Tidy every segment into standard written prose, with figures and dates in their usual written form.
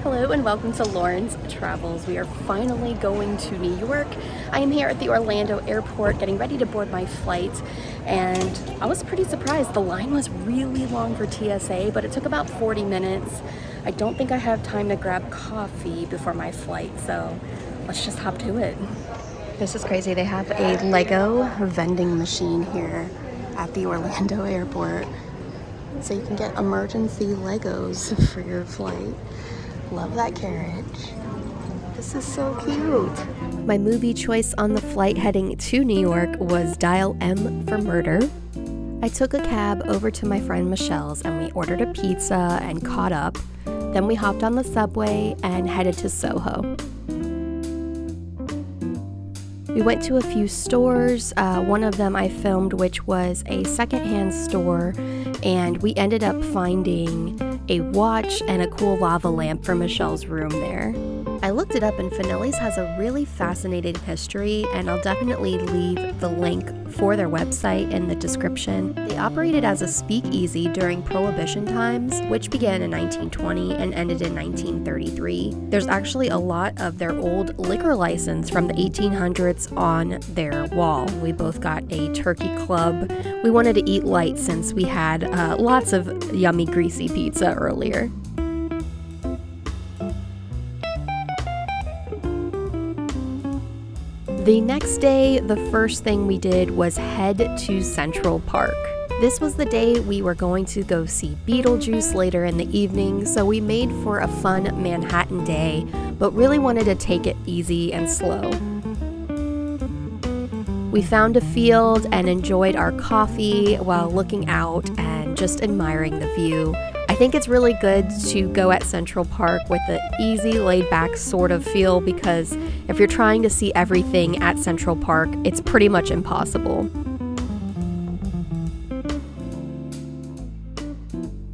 Hello and welcome to Lauren's Travels. We are finally going to New York. I am here at the Orlando airport getting ready to board my flight, and I was pretty surprised. The line was really long for TSA, but it took about 40 minutes. I don't think I have time to grab coffee before my flight, so let's just hop to it. This is crazy. They have a Lego vending machine here at the Orlando airport, so you can get emergency Legos for your flight. Love that carriage. This is so cute. My movie choice on the flight heading to New York was Dial M for Murder. I took a cab over to my friend Michelle's and we ordered a pizza and caught up. Then we hopped on the subway and headed to Soho. We went to a few stores. One of them I filmed, which was a secondhand store, and we ended up finding a watch and a cool lava lamp for Michelle's room there. I looked it up, and Finelli's has a really fascinating history, and I'll definitely leave the link for their website in the description. They operated as a speakeasy during Prohibition times, which began in 1920 and ended in 1933. There's actually a lot of their old liquor license from the 1800s on their wall. We both got a turkey club. We wanted to eat light since we had lots of yummy greasy pizza earlier. The next day, the first thing we did was head to Central Park. This was the day we were going to go see Beetlejuice later in the evening, so we made for a fun Manhattan day, but really wanted to take it easy and slow. We found a field and enjoyed our coffee while looking out and just admiring the view. I think it's really good to go at Central Park with an easy, laid-back sort of feel, because if you're trying to see everything at Central Park, it's pretty much impossible.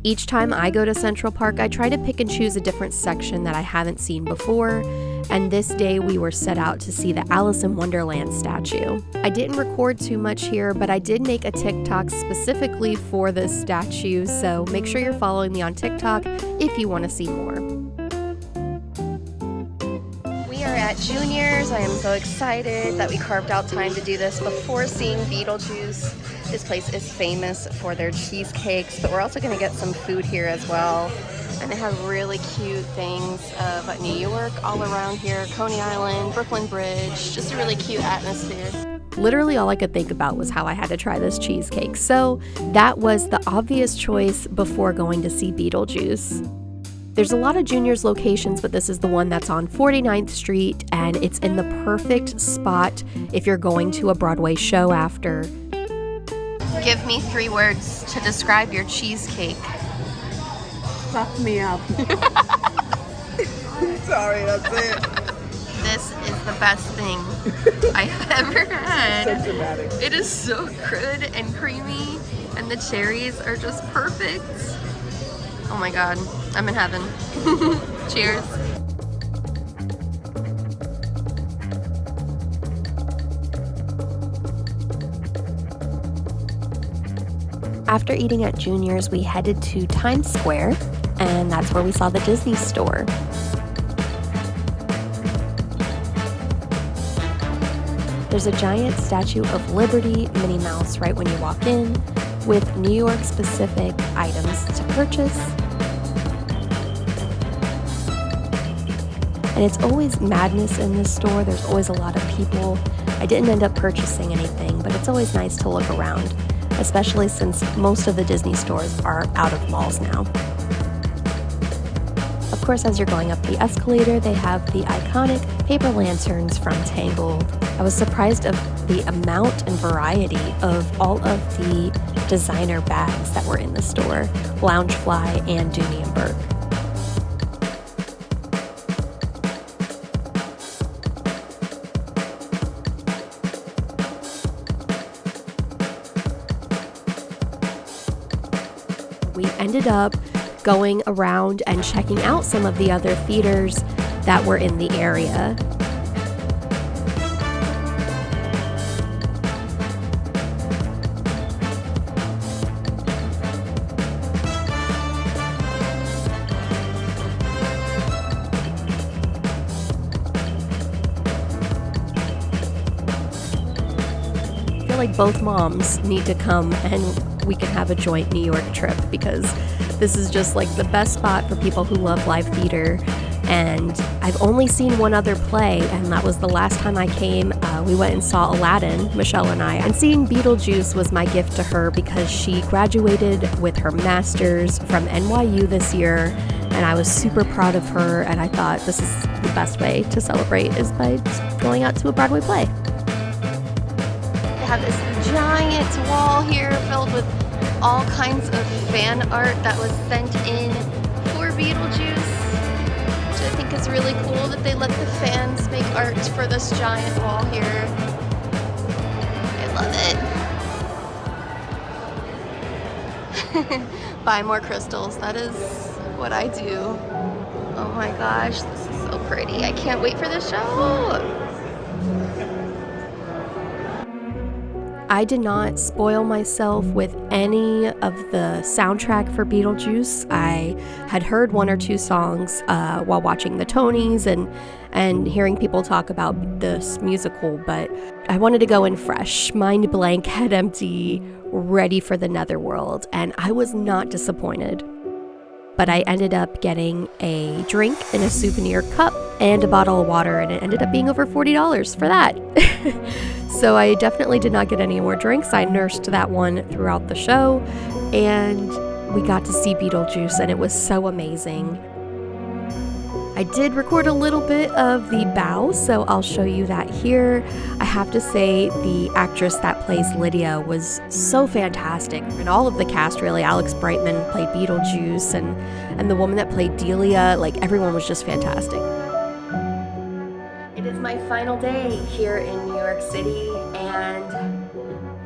Each time I go to Central Park, I try to pick and choose a different section that I haven't seen before, and this day we were set out to see the Alice in Wonderland statue. I didn't record too much here, but I did make a TikTok specifically for this statue, so make sure you're following me on TikTok if you want to see more. We are at Junior's. I am so excited that we carved out time to do this before seeing Beetlejuice. This place is famous for their cheesecakes, but we're also going to get some food here as well. And they have really cute things of New York all around here, Coney Island, Brooklyn Bridge, just a really cute atmosphere. Literally all I could think about was how I had to try this cheesecake, so that was the obvious choice before going to see Beetlejuice. There's a lot of Junior's locations, but this is the one that's on 49th Street, and it's in the perfect spot if you're going to a Broadway show after. Give me 3 words to describe your cheesecake. Fuck me up. Sorry, that's it. This is the best thing I've ever had. So dramatic. It is so good and creamy, and the cherries are just perfect. Oh my god, I'm in heaven. Cheers. After eating at Junior's, we headed to Times Square, and that's where we saw the Disney store. There's a giant Statue of Liberty, Minnie Mouse, right when you walk in, with New York-specific items to purchase. And it's always madness in this store. There's always a lot of people. I didn't end up purchasing anything, but it's always nice to look around, especially since most of the Disney stores are out of malls now. Of course, as you're going up the escalator, they have the iconic paper lanterns from Tangled. I was surprised of the amount and variety of all of the designer bags that were in the store, Loungefly and Dooney & Bourke. We ended up going around and checking out some of the other theaters that were in the area. like both moms need to come and we can have a joint New York trip, because this is just like the best spot for people who love live theater. And I've only seen one other play, and that was the last time I came. We went and saw Aladdin, Michelle and I. And seeing Beetlejuice was my gift to her because she graduated with her master's from NYU this year, and I was super proud of her, and I thought this is the best way to celebrate is by going out to a Broadway play. They have this giant wall here filled with all kinds of fan art that was sent in for Beetlejuice. I think it's really cool that they let the fans make art for this giant wall here. I love it. Buy more crystals. That is what I do. Oh my gosh, this is so pretty. I can't wait for the show. I did not spoil myself with any of the soundtrack for Beetlejuice. I had heard one or two songs while watching the Tonys and hearing people talk about this musical, but I wanted to go in fresh, mind blank, head empty, ready for the netherworld, and I was not disappointed. But I ended up getting a drink in a souvenir cup and a bottle of water, and it ended up being over $40 for that. So I definitely did not get any more drinks. I nursed that one throughout the show, and we got to see Beetlejuice, and it was so amazing. I did record a little bit of the bow, so I'll show you that here. I have to say the actress that plays Lydia was so fantastic, and all of the cast really. Alex Brightman played Beetlejuice, and the woman that played Delia, like everyone was just fantastic. It is my final day here in New York City, and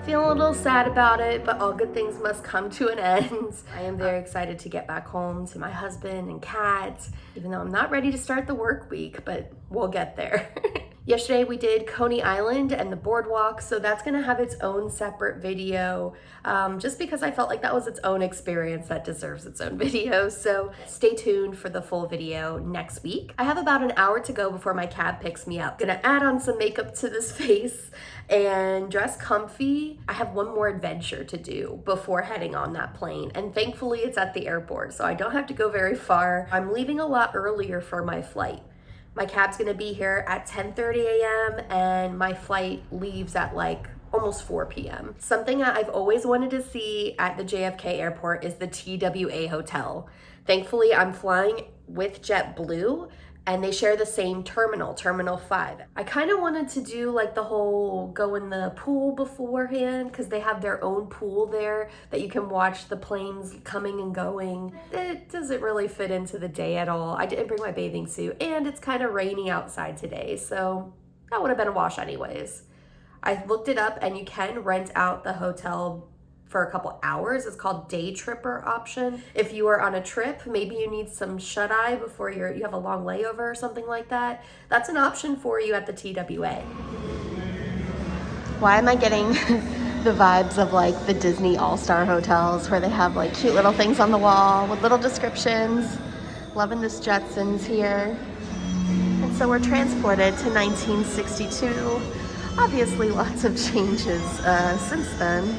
feeling a little sad about it, but all good things must come to an end. I am very excited to get back home to my husband and cat, even though I'm not ready to start the work week, but we'll get there. Yesterday we did Coney Island and the boardwalk, so that's gonna have its own separate video, just because I felt like that was its own experience that deserves its own video. So stay tuned for the full video next week. I have about an hour to go before my cab picks me up. Gonna add on some makeup to this face and dress comfy. I have one more adventure to do before heading on that plane, and thankfully it's at the airport, so I don't have to go very far. I'm leaving a lot earlier for my flight. My cab's gonna be here at 10:30 a.m. and my flight leaves at like almost 4 p.m. Something that I've always wanted to see at the JFK airport is the TWA Hotel. Thankfully, I'm flying with JetBlue, and they share the same terminal, Terminal 5. I kind of wanted to do like the whole go in the pool beforehand, because they have their own pool there that you can watch the planes coming and going. It doesn't really fit into the day at all. I didn't bring my bathing suit, and it's kind of rainy outside today, so that would have been a wash anyways. I looked it up, and you can rent out the hotel for a couple hours. It's called day tripper option. If you are on a trip, maybe you need some shut-eye before you have a long layover or something like that. That's an option for you at the TWA. Why am I getting the vibes of like the Disney All-Star hotels where they have like cute little things on the wall with little descriptions? Loving this Jetsons here. And so we're transported to 1962. Obviously lots of changes since then.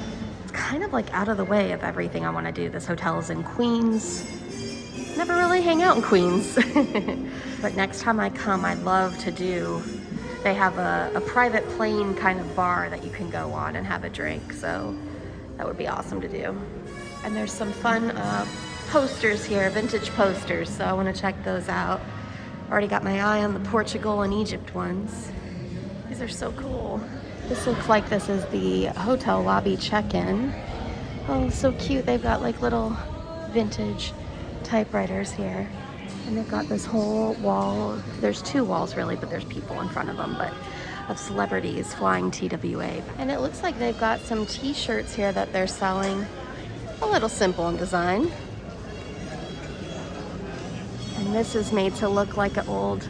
Kind of like out of the way of everything I want to do. This hotel is in Queens. Never really hang out in Queens. But next time I come, I'd love to do, they have a private plane kind of bar that you can go on and have a drink. So that would be awesome to do. And there's some fun posters here, vintage posters. So I want to check those out. Already got my eye on the Portugal and Egypt ones. These are so cool. This looks like this is the hotel lobby check-in. Oh, so cute. They've got like little vintage typewriters here. And they've got this whole wall. There's two walls really, but there's people in front of them, but of celebrities flying TWA. And it looks like they've got some t-shirts here that they're selling. A little simple in design. And this is made to look like an old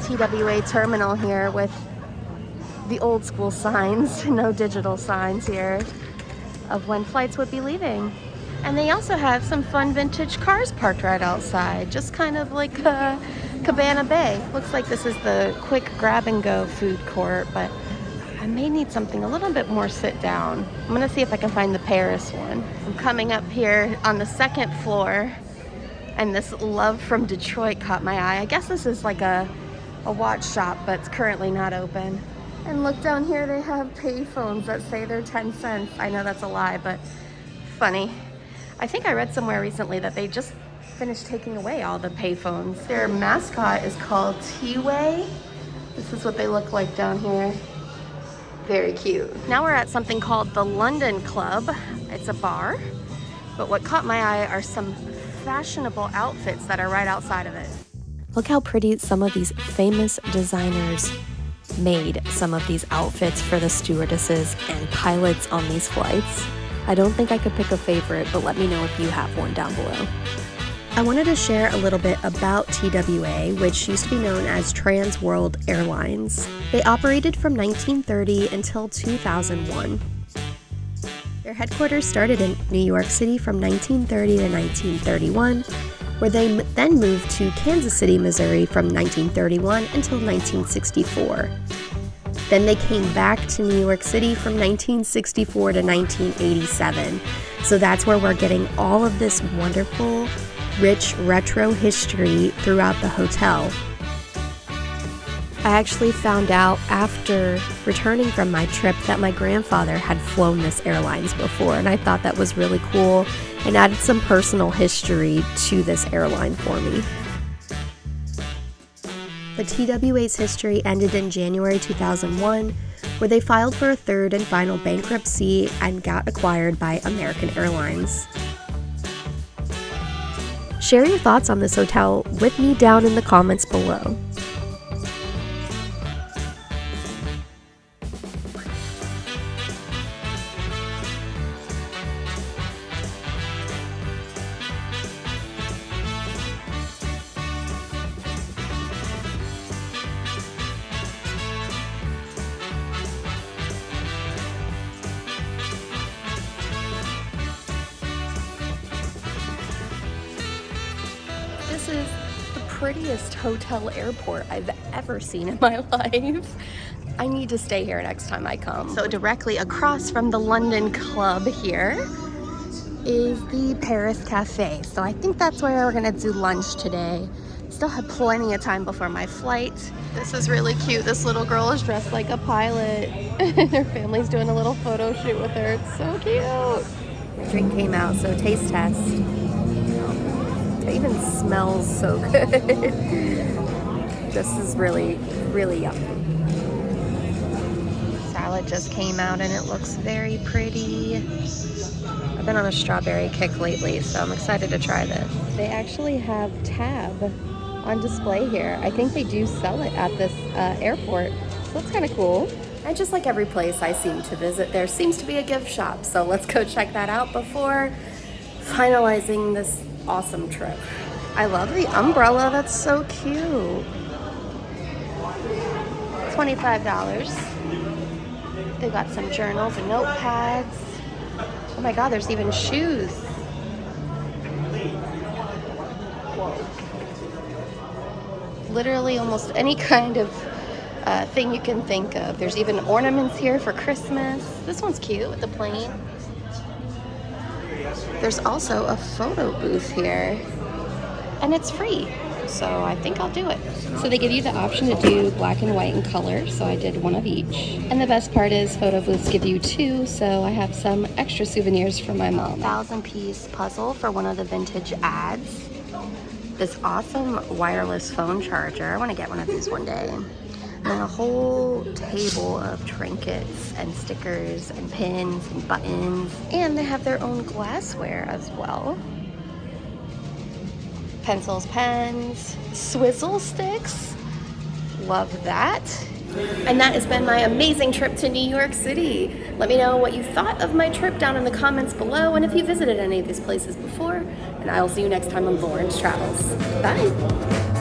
TWA terminal here with the old school signs, no digital signs here of when flights would be leaving. And they also have some fun vintage cars parked right outside, just kind of like Cabana Bay. Looks like this is the quick grab and go food court, but I may need something a little bit more sit down. I'm gonna see if I can find the Paris one. I'm coming up here on the second floor, and this Love from Detroit caught my eye. I guess this is like a watch shop, but it's currently not open. And look down here, they have payphones that say they're 10 cents. I know that's a lie, but funny. I think I read somewhere recently that they just finished taking away all the payphones. Their mascot is called TWA. This is what they look like down here. Very cute. Now we're at something called the London Club. It's a bar, but what caught my eye are some fashionable outfits that are right outside of it. Look how pretty some of these famous designers made some of these outfits for the stewardesses and pilots on these flights. I don't think I could pick a favorite, but let me know if you have one down below. I wanted to share a little bit about TWA, which used to be known as Trans World Airlines. They operated from 1930 until 2001. Their headquarters started in New York City from 1930 to 1931, where they then moved to Kansas City, Missouri from 1931 until 1964. Then they came back to New York City from 1964 to 1987. So that's where we're getting all of this wonderful, rich retro history throughout the hotel. I actually found out after returning from my trip that my grandfather had flown this airlines before, and I thought that was really cool and added some personal history to this airline for me. The TWA's history ended in January 2001, where they filed for a third and final bankruptcy and got acquired by American Airlines. Share your thoughts on this hotel with me down in the comments below. This is the prettiest hotel airport I've ever seen in my life. I need to stay here next time I come. So directly across from the London Club here is the Paris Cafe. So I think that's where we're gonna do lunch today. Still have plenty of time before my flight. This is really cute. This little girl is dressed like a pilot. Her family's doing a little photo shoot with her. It's so cute. The drink came out, so taste test. It even smells so good. This is really, really yummy. Salad just came out and it looks very pretty. I've been on a strawberry kick lately, so I'm excited to try this. They actually have Tab on display here. I think they do sell it at this airport, so that's kind of cool. And just like every place I seem to visit, there seems to be a gift shop, so let's go check that out before finalizing this awesome trip. I love the umbrella, that's so cute. $25. They got some journals and notepads. Oh my god, there's even shoes. Literally almost any kind of thing you can think of. There's even ornaments here for Christmas. This one's cute with the plane. There's also a photo booth here, and it's free, so I think I'll do it. So they give you the option to do black and white and color, so I did one of each. And the best part is photo booths give you two, so I have some extra souvenirs for my mom. 1,000-piece puzzle for one of the vintage ads. This awesome wireless phone charger. I want to get one of these one day. And then a whole table of trinkets and stickers and pins and buttons. And they have their own glassware as well. Pencils, pens, swizzle sticks. Love that. And that has been my amazing trip to New York City. Let me know what you thought of my trip down in the comments below, and if you visited any of these places before. And I will see you next time on Lauren's Travels. Bye.